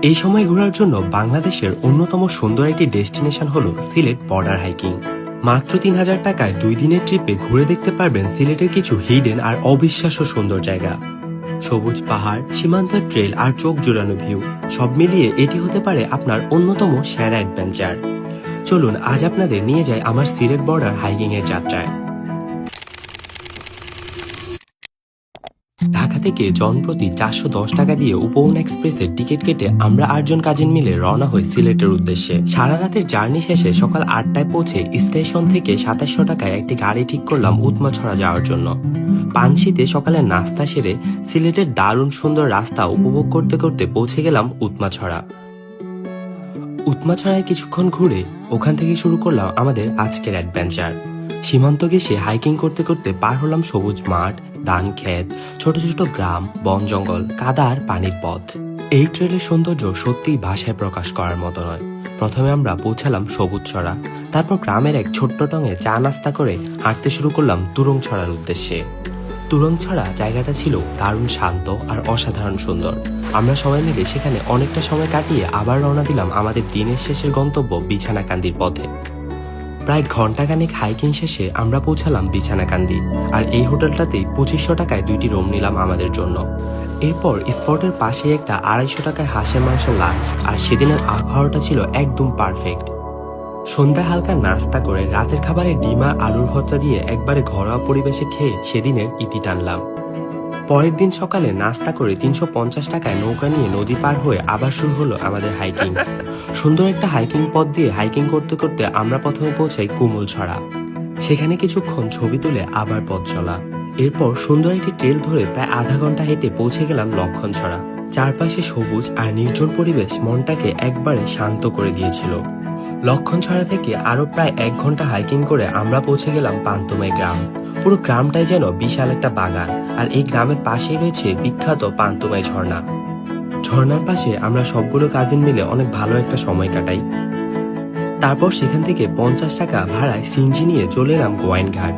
এই সময় ঘোরার জন্য বাংলাদেশের অন্যতম সুন্দর একটি ডেস্টিনেশন হলো সিলেট বর্ডার হাইকিং। মাত্র ৩,০০০ টাকায় 2 দিনের ট্রিপে ঘুরে দেখতে পারবেন সিলেটের কিছু হিডেন আর অবিশ্বাস্য সুন্দর জায়গা। সবুজ পাহাড়, সীমান্তের ট্রেল আর চোখ জোড়ানো ভিউ, সব মিলিয়ে এটি হতে পারে আপনার অন্যতম সেরা অ্যাডভেঞ্চার। চলুন আজ আপনাদের নিয়ে যাই আমার সিলেট বর্ডার হাইকিং এর যাত্রায়। ঢাকা থেকে জনপ্রতি ৪১০ টাকা দিয়ে উপবন এক্সপ্রেসের টিকিট কেটে আমরা ৮ জন কাজিন মিলে রওনা হই সিলেটের উদ্দেশ্যে। সারা রাতের জার্নি শেষে সকাল ৮টায় পৌঁছে স্টেশন থেকে ২৭০০ টাকায় একটি গাড়ি ঠিক করলাম উৎমাছড়া যাওয়ার জন্য। পানশিতে সকালে নাস্তা সেরে সিলেটের দারুণ সুন্দর রাস্তা উপভোগ করতে করতে পৌঁছে গেলাম উৎমাছড়া। উৎমাছড়ায় কিছুক্ষণ ঘুরে ওখান থেকে শুরু করলাম আমাদের আজকের অ্যাডভেঞ্চার। সীমান্ত ঘেঁষে হাইকিং করতে করতে পার হলাম সবুজ মাঠ, ধান ক্ষেত, ছোট ছোট গ্রাম, বন জঙ্গল, কাদা আর পানির পথ। এই ট্রেলের সৌন্দর্য সত্যিই ভাষায় প্রকাশ করার মতো নয়। প্রথমে আমরা পৌঁছালাম সবুজছড়া, তারপর গ্রামের এক ছোট্ট টঙে চা নাস্তা করে হাঁটতে শুরু করলাম তুরংছড়ার উদ্দেশ্যে। তুরংছড়া জায়গাটা ছিল দারুণ শান্ত আর অসাধারণ সুন্দর। আমরা সবাই মিলে সেখানে অনেকটা সময় কাটিয়ে আবার রওনা দিলাম আমাদের দিনের শেষের গন্তব্য বিছানাকান্দির পথে। প্রায় ঘন্টাখানেক হাইকিং শেষে আমরা পৌঁছালাম বিছানাকান্দি, আর এই হোটেলটাতেই ২৫০০ টাকায় 2টি রুম নিলাম আমাদের জন্য। এরপর স্পটের পাশে একটা ২৫০ টাকায় হাঁসের মাংস লাঞ্চ, আর সেদিনের আবহাওয়াটা ছিল একদম পারফেক্ট। সন্ধ্যা হালকা নাস্তা করে রাতের খাবারে ডিম আর আলুর ভর্তা দিয়ে একবারে ঘরোয়া পরিবেশে খেয়ে সেদিনের ইতি টানলাম। পরের দিন সকালে নাস্তা করে ৩৫০ টাকায় নৌকা নিয়ে নদী পার হয়ে আবার শুরু হলো আমাদের হাইকিং। সুন্দর একটা হাইকিং পথ দিয়ে হাইকিং করতে করতে আমরা প্রথমে পৌঁছাই কুমুলছড়া। সেখানে কিছুক্ষণ ছবি তুলে আবার পথ চলা। এরপর সুন্দর একটি ট্রেল ধরে প্রায় আধা ঘন্টা হেঁটে পৌঁছে গেলাম লক্ষণছড়া। চারপাশে সবুজ আর নির্জন পরিবেশ মনটাকে একবারে শান্ত করে দিয়েছিল। লক্ষণছড়া থেকে আরো প্রায় ১ ঘন্টা হাইকিং করে আমরা পৌঁছে গেলাম পান্তুমাই গ্রাম। পুরো গ্রামটাই যেন বিশাল একটা বাগান, আর এই গ্রামের পাশেই রয়েছে বিখ্যাত পান্তুমাই ঝর্ণা। ঝর্ণার পাশে আমরা সবগুলো কাজিন মিলে অনেক ভালো একটা সময় কাটাই। তারপর সেখান থেকে ৫০ টাকা ভাড়ায় সিএনজি নিয়ে চলে এলাম গোয়াইনঘাট।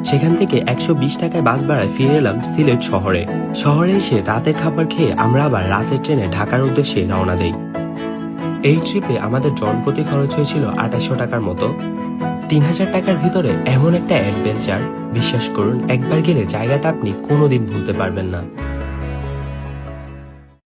সেখান থেকে ১২০ টাকায় বাস ভাড়ায় ফিরে এলাম সিলেট শহরে। শহরে এসে রাতের খাবার খেয়ে আমরা আবার রাতের ট্রেনে ঢাকার উদ্দেশ্যে রওনা দেই। এই ট্রিপে আমাদের জনপ্রতি খরচ হয়েছিল ২৮০০ টাকার মতো। ৩,০০০ টাকার ভিতরে এমন একটা অ্যাডভেঞ্চার, বিশ্বাস করুন একবার গেলে জায়গাটা আপনি কোনোদিন ভুলতে পারবেন না।